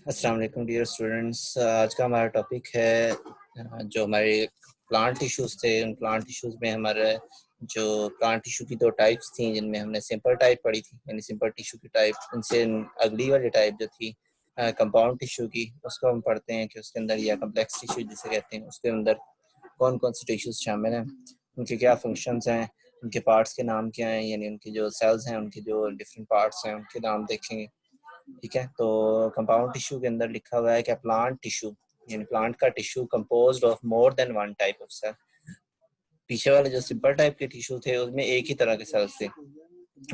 अस्सलाम वालेकुम dear students. आज का हमारा टॉपिक है जो हमारे प्लांट टिश्यूज़ थे। उन प्लांट टिश्यूज़ में हमारे जो प्लांट टिश्यू की दो टाइप्स थी, जिनमें हमने सिंपल टाइप पढ़ी थी, यानी सिंपल टिश्यू की टाइप। उनसे अगली वाली टाइप जो थी कंपाउंड टिश्यू की, उसको हम पढ़ते हैं कि उसके अंदर, या कम्प्लेक्स टिश्यू जिसे कहते हैं, उसके अंदर कौन कौन से टिश्यूज़ शामिल हैं, उनके क्या फंक्शंस हैं, उनके पार्ट्स के नाम क्या हैं, यानी उनकी जो सेल्स हैं, उनके जो डिफरेंट पार्ट्स हैं, उनके नाम देखेंगे। ठीक है, तो कंपाउंड टिश्यू के अंदर लिखा हुआ है कि प्लांट टिश्यू, यानी प्लांट का tissue composed of more than one type of cell. पीछे वाले जो सिंपल टाइप के टिश्यू थे उसमें एक ही तरह के सेल्स थे,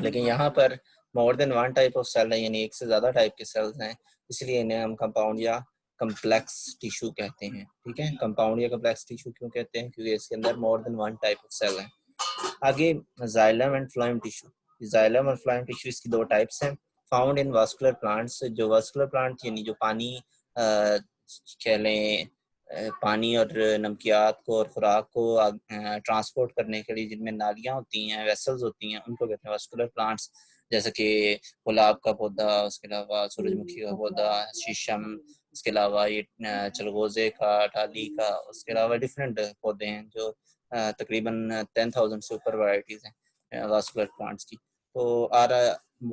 लेकिन यहाँ पर more than one type of cell है, यानी एक से ज्यादा टाइप के सेल्स हैं, इसलिए इन्हें हम कंपाउंड या कम्प्लेक्स टिश्यू कहते हैं। ठीक है, कंपाउंड या कम्प्लेक्स टिश्यू क्यों कहते हैं? क्योंकि इसके अंदर more than one type of cell है। आगे xylem and phloem tissue. Xylem और फ्लोएम टिश्यू, इसकी दो टाइप्स हैं। फाउंड इन वास्कुलर प्लांट्स, जो वास्कुलर प्लांट यानी जो पानी कह लें, पानी और नमकियात को और खुराक को ट्रांसपोर्ट करने के लिए जिनमें नालियाँ होती हैं, वेसल्स होती हैं, उनको कहते हैं वास्कुलर प्लांट्स। जैसे कि गुलाब का पौधा, उसके अलावा सूरजमुखी का पौधा, शीशम, उसके अलावा ये चलगोजे का, टाली का, उसके अलावा डिफरेंट पौधे हैं जो तकरीबन 10,000 से ऊपर वैरायटीज़ हैं वास्कुलर प्लांट्स की। तो are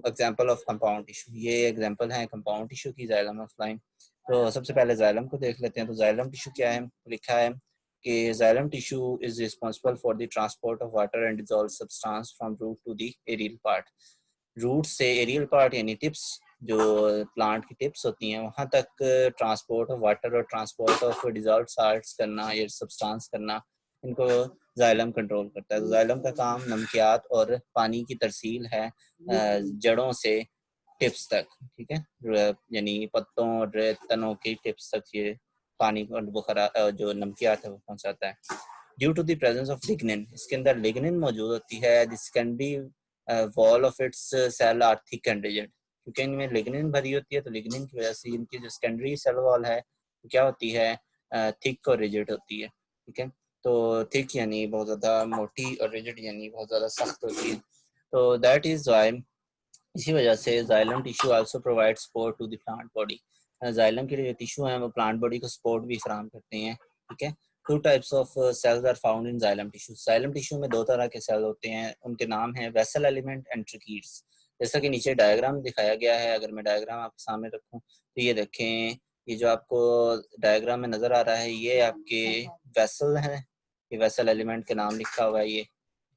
example of compound tissue, ये एग्जांपल हैं कंपाउंड टिश्यू की, जाइलम और फ्लोएम। तो सबसे पहले जाइलम को देख लेते हैं। तो जाइलम टिश्यू क्या है? लिखा है कि xylem tissue is responsible for the transport of water and dissolve substance from root to the aerial part. Root से एरियल पार्ट यानी टिप्स, जो प्लांट की टिप्स होती हैं, वहां तक ट्रांसपोर्ट ऑफ वाटर और ट्रांसपोर्ट ऑफ डिसॉल्व साल्ट्स करना या सब्सटेंस करना, इनको जाइलम कंट्रोल करता है। तो जाइलम का काम नमकियात और पानी की तरसील है जड़ों से टिप्स तक। ठीक है, यानी पत्तों और तनों की टिप्स तक ये पानी और बुखारा जो नमकियात है वो पहुंचाता है। Due to the presence of lignin, इसके अंदर लिग्निन मौजूद होती है। This can be wall of its cell are thick and rigid. क्योंकि इनमें लिग्निन भरी होती है, तो लिग्निन की वजह से इनकी जो सेकेंडरी सेल वॉल है वो क्या होती है? थिक और रिजिड होती है। ठीक है, तो थिक यानी बहुत ज़्यादा मोटी और रिजिड यानी बहुत ज़्यादा सख्त होती है। तो दैट इज़ वाई, इसी वजह से xylem tissue also provide support to the plant body. Xylem के लिए टिश्यू हैं वो प्लांट बॉडी को सपोर्ट भी फराहम करते हैं। ठीक है, two types of cells are found in xylem tissue. Xylem tissue में दो तरह के सेल होते हैं, उनके नाम हैं वेसल एलिमेंट एंड ट्रकीड्स। जैसा कि नीचे डायग्राम दिखाया गया है, अगर मैं डायग्राम आपके सामने रखूं तो ये देखें, ये जो आपको डायग्राम में नजर आ रहा है ये आपके वेसल है, ये वेसल एलिमेंट के नाम लिखा हुआ है ये।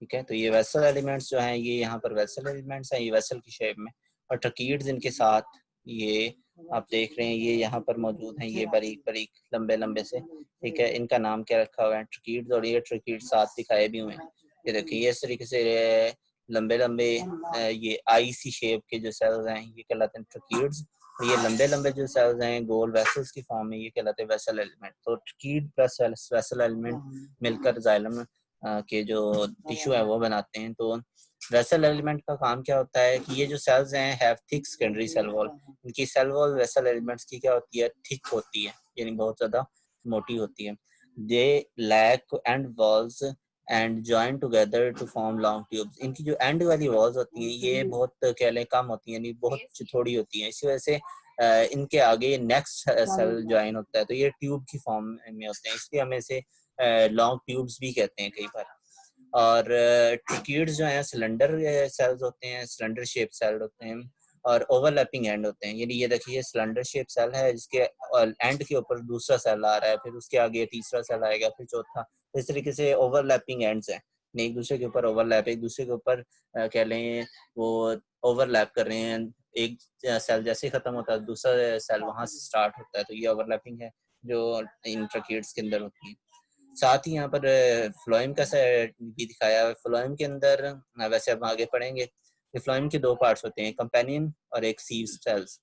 ठीक है, तो ये वेसल एलिमेंट्स जो हैं, ये यहाँ पर वेसल एलिमेंट्स हैं, ये वेसल की शेप में, और ट्रकीड्स इनके साथ ये आप देख रहे हैं, ये यहाँ पर मौजूद हैं, ये बारीक बारीक लंबे लंबे से। ठीक है, इनका नाम क्या रखा हुआ है? ट्रकीड्स। और ये ट्रकीड्स साथ दिखाए भी हुए हैं, ये देखिए, ये इस तरीके से लंबे लंबे ये आई सी शेप के जो सेल्स हैं ये कहलाते हैं ट्रकीड्स। ये लंबे लंबे जो सेल्स हैं गोल वेसल्स की फॉर्म में, ये कहलाते हैं वेसल एलिमेंट। तो ट्रकीड प्लस वेसल एलिमेंट मिलकर जाइलम के जो टिश्यू है वो बनाते हैं। तो वेसल एलिमेंट का काम क्या होता है कि ये जो सेल्स हैं have thick secondary cell wall. इनकी सेल वॉल वेसल एलिमेंट्स की क्या होती है? थिक होती है, यानी बहुत ज्यादा मोटी होती है। They lack end walls and join together to form long tubes. इनकी जो एंड वाली वॉल्स होती हैं ये बहुत कह लें कम होती हैं, यानी बहुत थोड़ी होती हैं। इसी वजह से इनके आगे नेक्स्ट सेल ज्वाइन होता है, तो ये ट्यूब की फॉर्म में होते हैं, इसलिए हमें इसे लॉन्ग ट्यूब्स भी कहते हैं कई बार। और ट्रिकीड्स जो हैं सिलेंडर सेल्स होते हैं, सिलेंडर शेप सेल होते हैं, और ओवरलैपिंग एंड होते हैं। यानी ये देखिए सिलेंडर शेप सेल है जिसके एंड के ऊपर दूसरा सेल आ रहा है, फिर उसके आगे तीसरा सेल आएगा, फिर चौथा। इस तरीके से ओवरलैपिंग एंड्स हैं, एक दूसरे के ऊपर ओवरलैप, एक दूसरे के ऊपर कह लें वो ओवरलैप कर रहे हैं। एक सेल जैसे ही खत्म होता है दूसरा सेल वहां से स्टार्ट होता है, तो ये ओवरलैपिंग है जो इन ट्रकीड्स के अंदर होती है। साथ ही यहाँ पर फ्लोएम का भी दिखाया है। फ्लोएम के अंदर वैसे अब आगे पढ़ेंगे, फ्लोएम के दो पार्ट्स होते हैं, कंपेनियन और एक सीव सेल्स।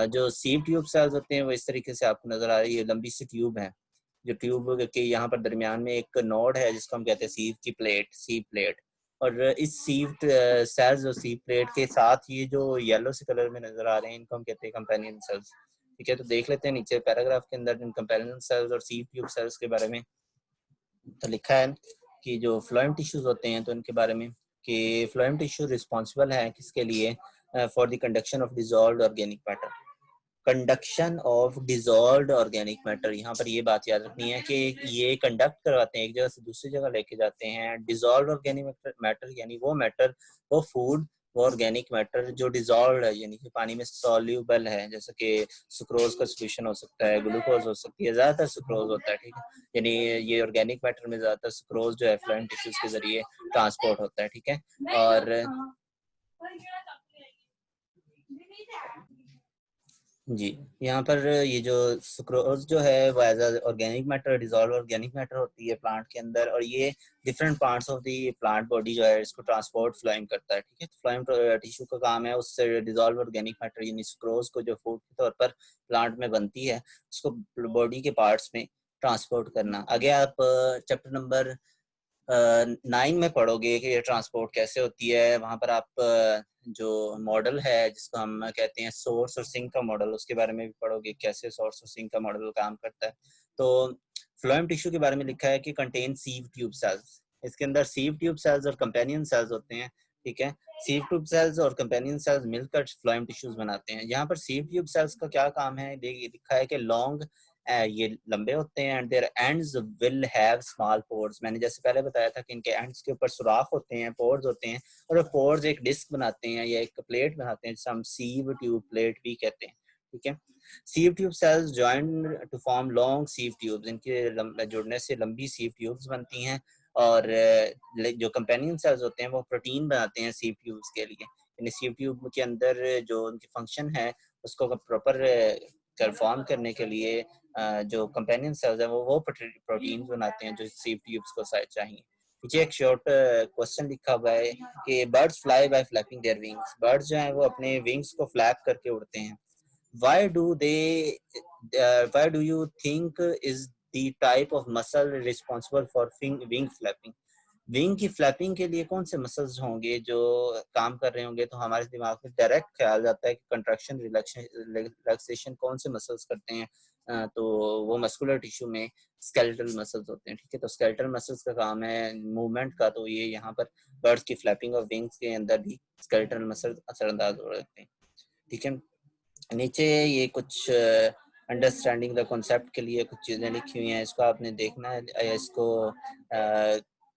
जो सीव ट्यूब सेल्स होते हैं वो इस तरीके से आपको नजर आ रही है, लंबी सी ट्यूब है, जो ट्यूब के यहाँ पर दरमियान में एक नोड है जिसको हम कहते हैं सीव की प्लेट, सीव प्लेट। और इस सीव सेल्स और सीव प्लेट के साथ ये जो येलो से कलर में नजर आ रहे हैं इनको हम कहते हैं कंपेनियन सेल्स। ठीक है, तो देख लेते हैं नीचे पैराग्राफ के अंदर इन कंपेनियन सेल्स और सीव ट्यूब सेल्स के बारे में। तो लिखा है कि जो फ्लोएम टिश्यूज होते हैं तो इनके बारे में कि फ्लोएम टिश्यू रिस्पॉन्सिबल है किसके लिए? For the conduction of dissolved organic matter. Conduction of dissolved organic matter. यहाँ पर ये बात याद रखनी है कि ये कंडक्ट करवाते हैं, एक जगह से दूसरी जगह लेके जाते हैं। डिजॉल्व्ड ऑर्गेनिक मैटर यानी वो मैटर, वो फूड, वो ऑर्गेनिक मैटर जो डिजॉल्व है यानी कि पानी में सॉल्यूबल है, जैसे कि सुक्रोज का सोल्यूशन हो सकता है, ग्लूकोज हो सकती है, ज्यादातर सुक्रोज होता है, ठीक है। यानी ये ऑर्गेनिक मैटर में ज्यादातर सुक्रोज जो है फ्लोएम टिश्यूज के जरिए ट्रांसपोर्ट होता है, ठीक है। और जी, यहाँ पर ये जो सुक्रोज जो है वो as organic matter, dissolve organic matter होती है प्लांट के अंदर, और ये different parts of the plant body जो है इसको ट्रांसपोर्ट फ्लोएम करता है, ठीक है। फ्लोएम टिश्यू का काम है उससे डिजॉल्व ऑर्गेनिक मैटर यानी सुक्रोज को जो फूड के तौर पर प्लांट में बनती है उसको बॉडी के पार्ट्स में ट्रांसपोर्ट करना। आगे आप चैप्टर नंबर 9 में पढ़ोगे कि ये ट्रांसपोर्ट कैसे होती है। वहाँ पर आप जो मॉडल है जिसको हम कहते हैं सोर्स और सिंक का मॉडल, उसके बारे में भी पढ़ोगे कैसे सोर्स और सिंक का मॉडल काम करता है। तो फ्लोएम टिश्यू के बारे में लिखा है कि कंटेन सीव ट्यूब सेल्स। इसके अंदर सीव ट्यूब सेल्स और कंपेनियन सेल्स होते हैं, ठीक है। सीव ट्यूब सेल्स और कंपेनियन सेल्स मिलकर फ्लोएम टिश्यूज बनाते हैं। यहाँ पर सीव ट्यूब सेल्स का क्या काम है, लिखा है कि लॉन्ग, ये लंबे होते हैं, and their ends will have small pores. मैंने जैसे पहले बताया था कि इनके एंड्स के ऊपर सुराख होते हैं, पोर्स होते हैं, और पोर्स एक डिस्क बनाते हैं या एक प्लेट बनाते हैं जिसे हम सीव ट्यूब प्लेट भी कहते हैं, ठीक है। Sieve tube cells join to form long sieve tubes. इनके जुड़ने से लंबी सीव ट्यूब्स बनती हैं, और जो कंपेनियन सेल्स होते हैं वो प्रोटीन बनाते हैं सीव ट्यूब्स के लिए। यानी सीव ट्यूब के अंदर जो उनकी फंक्शन है उसको प्रॉपर परफॉर्म करने के लिए जो कंपेनियन सेल्स है वो प्रोटीन बनाते हैं जो सीव ट्यूब्स को चाहिए। पीछे एक शॉर्ट क्वेश्चन लिखा हुआ है कि birds fly bye flapping their wings. Birds जो हैं वो अपने विंग्स को फ्लैप करके उड़ते हैं। why do they why do you think is the type of muscle responsible for wing flapping? Wing की फ्लैपिंग के लिए कौन से मसल्स होंगे जो काम कर रहे होंगे? तो हमारे दिमाग में डायरेक्ट ख्याल जाता है कि कंट्रैक्शन, रिलैक्सेशन कौन से मसल्स करते हैं, तो वो मस्कुलर टिश्यू में स्केलेटल मसल्स होते हैं, ठीक है। तो स्केलेटल मसल्स का काम है मूवमेंट का, तो ये यहाँ पर बर्ड्स की फ्लैपिंग ऑफ विंग्स के अंदर भी स्केलेटल मसल असरअंदाज हो जाते हैं, ठीक है। नीचे ये कुछ अंडरस्टैंडिंग द कॉन्सेप्ट के लिए कुछ चीज़ें लिखी हुई हैं, इसको आपने देखना है, इसको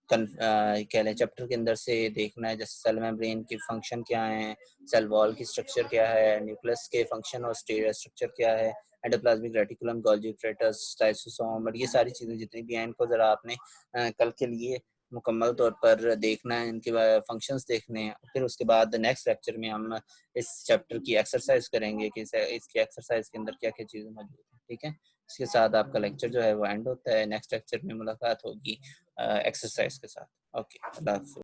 क्या है चैप्टर के अंदर से देखना है। जैसे सेल मेम्ब्रेन की फंक्शन क्या है, सेल वॉल की स्ट्रक्चर क्या है, न्यूक्लियस के फंक्शन और स्ट्रक्चर क्या है, एंडोप्लाज्मिक रेटिकुलम, गोल्गी एप्परेटस, लाइसोसोम, और ये सारी चीज़ें जितनी भी हैं इनको ज़रा आपने कल के लिए मुकम्मल तौर पर देखना है, इनके फंक्शंस देखने हैं। फिर उसके बाद नेक्स्ट लेक्चर में हम इस चैप्टर की एक्सरसाइज करेंगे कि इसकी एक्सरसाइज के अंदर क्या क्या चीज़ें मौजूद हैं, ठीक है। इसके साथ आपका लेक्चर जो है वो एंड होता है। नेक्स्ट लेक्चर में मुलाकात होगी एक्सरसाइज के साथ। ओके, अल्लाह हाफ़िज़।